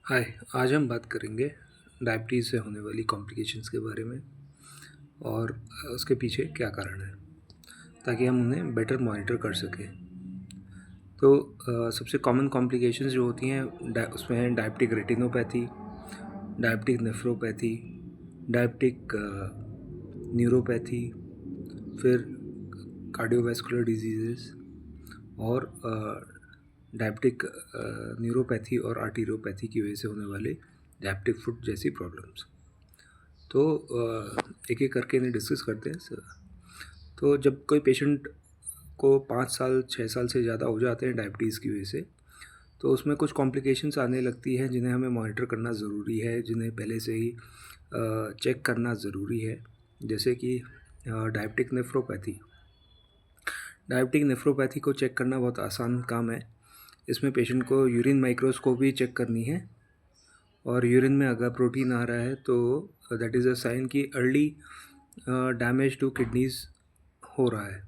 हाय। आज हम बात करेंगे डायबिटीज़ से होने वाली कॉम्प्लिकेशंस के बारे में और उसके पीछे क्या कारण है, ताकि हम उन्हें बेटर मॉनिटर कर सकें। तो सबसे कॉमन कॉम्प्लिकेशंस जो होती हैं उसमें हैं diabetic retinopathy, diabetic nephropathy, diabetic neuropathy, फिर कार्डियोवैस्कुलर डिजीज़ेस और डायबिटिक न्यूरोपैथी और आर्टीरियोपैथी की वजह से होने वाले डायबिटिक फुट जैसी प्रॉब्लम्स। तो एक एक करके इन्हें डिस्कस करते हैं सर। तो जब कोई पेशेंट को 5 साल 6 साल से ज़्यादा हो जाते हैं डायबिटीज़ की वजह से, तो उसमें कुछ कॉम्प्लिकेशंस आने लगती हैं जिन्हें हमें मॉनिटर करना ज़रूरी है, जिन्हें पहले से ही चेक करना ज़रूरी है। जैसे कि डायबिटिक नेफ्रोपैथी। डायबिटिक नेफ्रोपैथी को चेक करना बहुत आसान काम है। इसमें पेशेंट को यूरिन माइक्रोस्कोपी चेक करनी है, और यूरिन में अगर प्रोटीन आ रहा है तो दैट इज़ अ साइन कि अर्ली डैमेज टू किडनीज़ हो रहा है,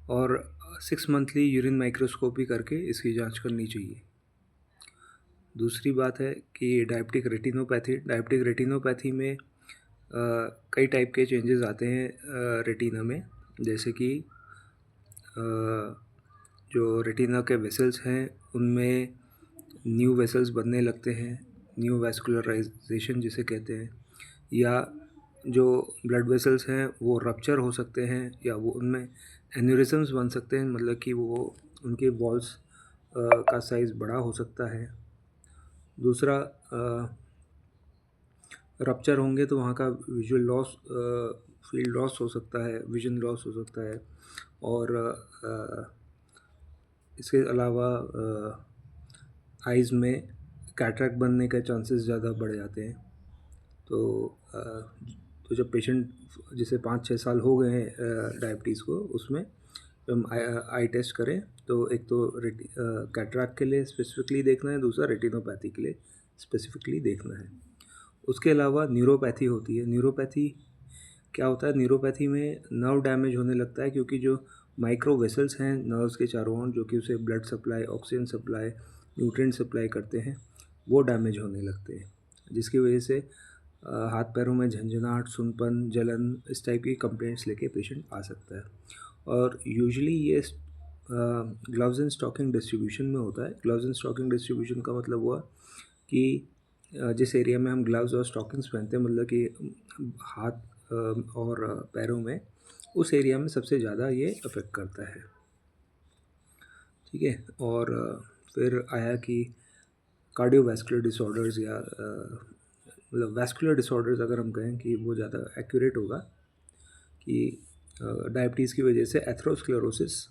और 6 मंथली यूरिन माइक्रोस्कोपी करके इसकी जांच करनी चाहिए। दूसरी बात है कि डायबिटिक रेटिनोपैथी में कई टाइप के चेंजेस आते हैं रेटिना में। जैसे कि जो रेटिना के वेसल्स हैं उनमें न्यू वेसल्स बनने लगते हैं, न्यू वैस्कुलराइजेशन जिसे कहते हैं, या जो ब्लड वेसल्स हैं वो रप्चर हो सकते हैं, या वो उनमें एन्यूरिज्म्स बन सकते हैं, मतलब कि वो उनके वॉल्स का साइज़ बड़ा हो सकता है। दूसरा, रप्चर होंगे तो वहाँ का विजुअल लॉस, फील्ड लॉस हो सकता है, विजन लॉस हो सकता है। और इसके अलावा आइज़ में कैटरैक्ट बनने के चांसेस ज़्यादा बढ़ जाते हैं। तो तो जब पेशेंट जिसे 5-6 साल हो गए हैं डायबिटीज़ को, उसमें जब हम आई टेस्ट करें तो एक तो कैटरैक्ट के लिए स्पेसिफिकली देखना है, दूसरा रेटिनोपैथी के लिए स्पेसिफिकली देखना है। उसके अलावा न्यूरोपैथी होती है। न्यूरोपैथी क्या होता है? न्यूरोपैथी में नर्व डैमेज होने लगता है, क्योंकि जो माइक्रो वेसल्स हैं नर्व्स के चारों ओर, जो कि उसे blood supply, oxygen supply, nutrient supply करते हैं, वो डैमेज होने लगते हैं, जिसकी वजह से हाथ पैरों में झंझनाहट, सुनपन, जलन, इस टाइप की कंप्लेंट्स लेके पेशेंट आ सकता है। और यूजुअली ये ग्लव्स एंड स्टॉकिंग डिस्ट्रीब्यूशन में होता है। ग्लव्स एंड स्टॉकिंग डिस्ट्रीब्यूशन का मतलब हुआ कि जिस एरिया में हम ग्लव्स और स्टॉकिंग्स पहनते हैं, मतलब कि हाथ और पैरों में, उस एरिया में सबसे ज़्यादा ये अफेक्ट करता है। ठीक है। और फिर आया कि कार्डियोवैस्कुलर डिसऑर्डर्स, या मतलब वैस्कुलर डिसऑर्डर्स अगर हम कहें कि वो ज़्यादा एक्यूरेट होगा, कि डायबिटीज़ की वजह से एथेरोस्क्लेरोसिस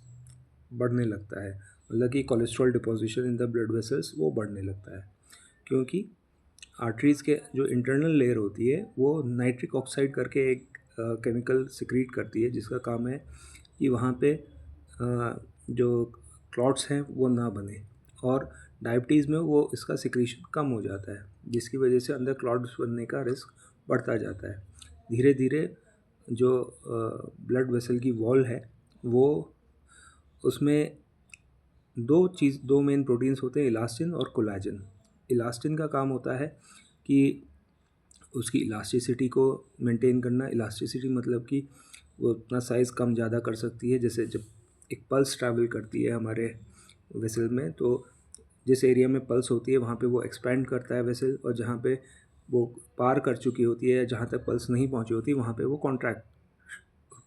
बढ़ने लगता है, मतलब कि cholesterol deposition in the blood vessels वो बढ़ने लगता है, क्योंकि आर्टरीज़ के जो इंटरनल लेयर होती है वो नाइट्रिक ऑक्साइड करके एक केमिकल सिक्रीट करती है, जिसका काम है कि वहाँ पे जो क्लॉट्स हैं वो ना बने, और डायबिटीज़ में वो इसका सिक्रीशन कम हो जाता है, जिसकी वजह से अंदर क्लॉट्स बनने का रिस्क बढ़ता जाता है। धीरे धीरे जो ब्लड वेसल की वॉल है, वो उसमें दो मेन प्रोटीन्स होते हैं, इलास्टिन और कोलेजन। इलास्टिन का काम होता है कि उसकी इलास्टिसिटी को मेंटेन करना। इलास्टिसिटी मतलब कि वो अपना साइज़ कम ज़्यादा कर सकती है। जैसे जब एक पल्स ट्रैवल करती है हमारे वेसल में, तो जिस एरिया में पल्स होती है वहाँ पे वो एक्सपैंड करता है वेसल, और जहाँ पे वो पार कर चुकी होती है, जहाँ तक पल्स नहीं पहुँची होती, वहाँ पे वो कॉन्ट्रैक्ट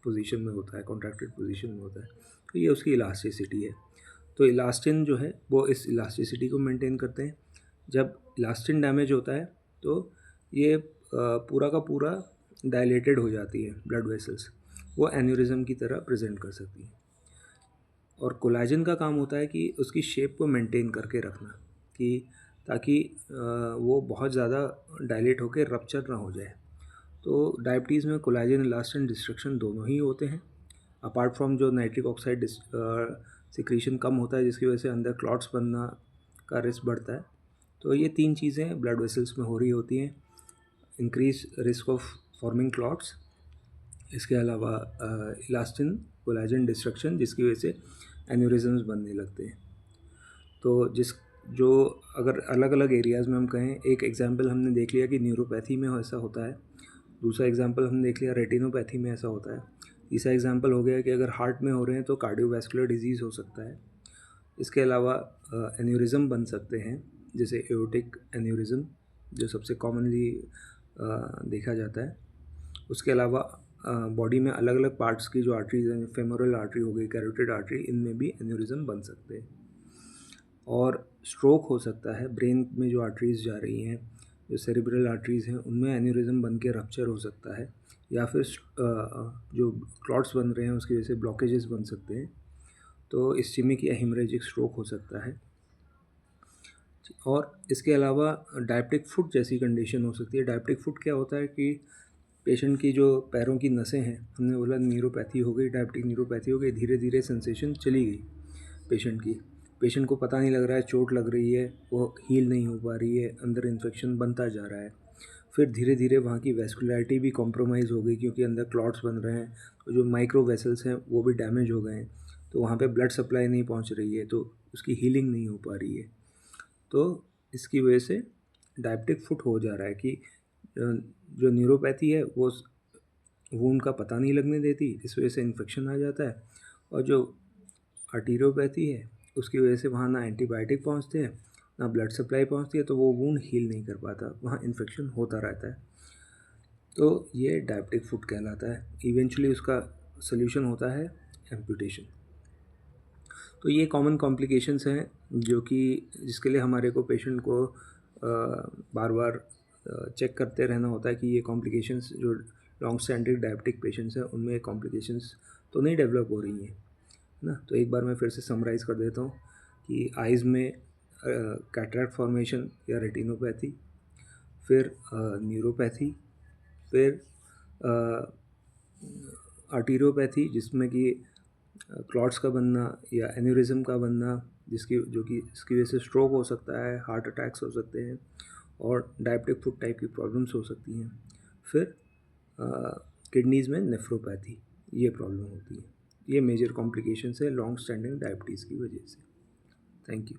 पोजीशन में होता है, कॉन्ट्रैक्टेड पोजीशन में होता है। तो ये उसकी इलास्टिसिटी है। तो इलास्टिन जो है वो इस इलास्टिसिटी को मेंटेन करते हैं। जब इलास्टिन डैमेज होता है तो ये पूरा का पूरा डायलेटेड हो जाती है ब्लड वेसल्स, वो एन्यूरिज्म की तरह प्रेजेंट कर सकती है। और कोलेजन का काम होता है कि उसकी शेप को मेंटेन करके रखना, कि ताकि वो बहुत ज़्यादा डायलेट होकर रप्चर ना हो जाए। तो डायबिटीज़ में कोलेजन इलास्टिन डिस्ट्रक्शन दोनों ही होते हैं। अपार्ट फ्रॉम जो नाइट्रिक ऑक्साइड सिक्रीशन कम होता है, जिसकी वजह से अंदर क्लॉट्स बनना का रिस्क बढ़ता है। तो ये 3 चीज़ें ब्लड वेसल्स में हो रही होती हैं। Increase risk of forming clots, इसके अलावा इलास्टिन कोलेजन डिस्ट्रक्शन, जिसकी वजह से एन्यूरिज्म्स बनने लगते हैं। तो जो अगर अलग अलग एरियाज़ में हम कहें, एक एग्जांपल हमने देख लिया कि न्यूरोपैथी में ऐसा होता है, दूसरा एग्जांपल हमने देख लिया रेटिनोपैथी में ऐसा होता है, तीसरा एग्जांपल हो गया कि अगर हार्ट में हो रहे हैं तो कार्डियोवैस्कुलर डिजीज़ हो सकता है। इसके अलावा एन्यूरिज्म बन सकते हैं, जैसे एओर्टिक एन्यूरिज्म जो सबसे कॉमनली देखा जाता है। उसके अलावा बॉडी में अलग अलग पार्ट्स की जो आर्टरीज हैं, फेमोरल आर्टरी हो गई, कैरोटिड आर्टरी, इनमें भी एन्यूरिज्म बन सकते हैं। और स्ट्रोक हो सकता है, ब्रेन में जो आर्टरीज जा रही हैं, जो सेरिब्रल आर्टरीज हैं, उनमें एन्यूरिज्म बन के रप्चर हो सकता है, या फिर जो क्लॉट्स बन रहे हैं उसकी वजह से ब्लॉकेजेस बन सकते हैं, तो इस्चेमिक या हेमरेजिक स्ट्रोक हो सकता है। और इसके अलावा डायबिटिक फुट जैसी कंडीशन हो सकती है। डायबिटिक फुट क्या होता है कि पेशेंट की जो पैरों की नसें हैं, हमने बोला न्यूरोपैथी हो गई, डायबिटिक न्यूरोपैथी हो गई, धीरे धीरे सेंसेशन चली गई पेशेंट की, पेशेंट को पता नहीं लग रहा है, चोट लग रही है, वो हील नहीं हो पा रही है, अंदर इन्फेक्शन बनता जा रहा है। फिर धीरे धीरे वहाँ की वैस्कुलैरिटी भी कॉम्प्रोमाइज़ हो गई, क्योंकि अंदर क्लॉट्स बन रहे हैं, तो जो माइक्रो वेसल्स हैं वो भी डैमेज हो गए हैं, तो वहाँ पे ब्लड सप्लाई नहीं पहुँच रही है, तो उसकी हीलिंग नहीं हो पा रही है। तो इसकी वजह से डायबिटिक फुट हो जा रहा है कि जो न्यूरोपैथी है वो वूंड का पता नहीं लगने देती, इस वजह से इन्फेक्शन आ जाता है। और जो आर्टीरियोपैथी है उसकी वजह से वहाँ ना एंटीबायोटिक पहुँचते हैं, ना ब्लड सप्लाई पहुँचती है, तो वो वूंड हील नहीं कर पाता, वहाँ इन्फेक्शन होता रहता है। तो ये डायबिटिक फुट कहलाता है। इवेंचुअली उसका सोल्यूशन होता है एम्पुटेशन। तो ये कॉमन कॉम्प्लिकेशंस हैं जो कि जिसके लिए हमारे को पेशेंट को बार बार चेक करते रहना होता है कि ये कॉम्प्लिकेशंस जो लॉन्ग स्टैंडिंग डायबिटिक पेशेंट्स हैं उनमें कॉम्प्लिकेशंस तो नहीं डेवलप हो रही हैं ना। तो एक बार मैं फिर से समराइज़ कर देता हूँ कि आइज़ में कैटरैक्ट फॉर्मेशन या रेटिनोपैथी, फिर न्यूरोपैथी, फिर आर्टीरियोपैथी जिसमें कि क्लॉट्स का बनना या एन्यूरिज्म का बनना, जिसकी वजह से स्ट्रोक हो सकता है, हार्ट अटैक्स हो सकते हैं, और डायबिटिक फुट टाइप की प्रॉब्लम्स हो सकती हैं। फिर किडनीज़ में नेफ्रोपैथी, ये प्रॉब्लम होती है। ये मेजर कॉम्प्लिकेशंस है लॉन्ग स्टैंडिंग डायबिटीज़ की वजह से। Thank you.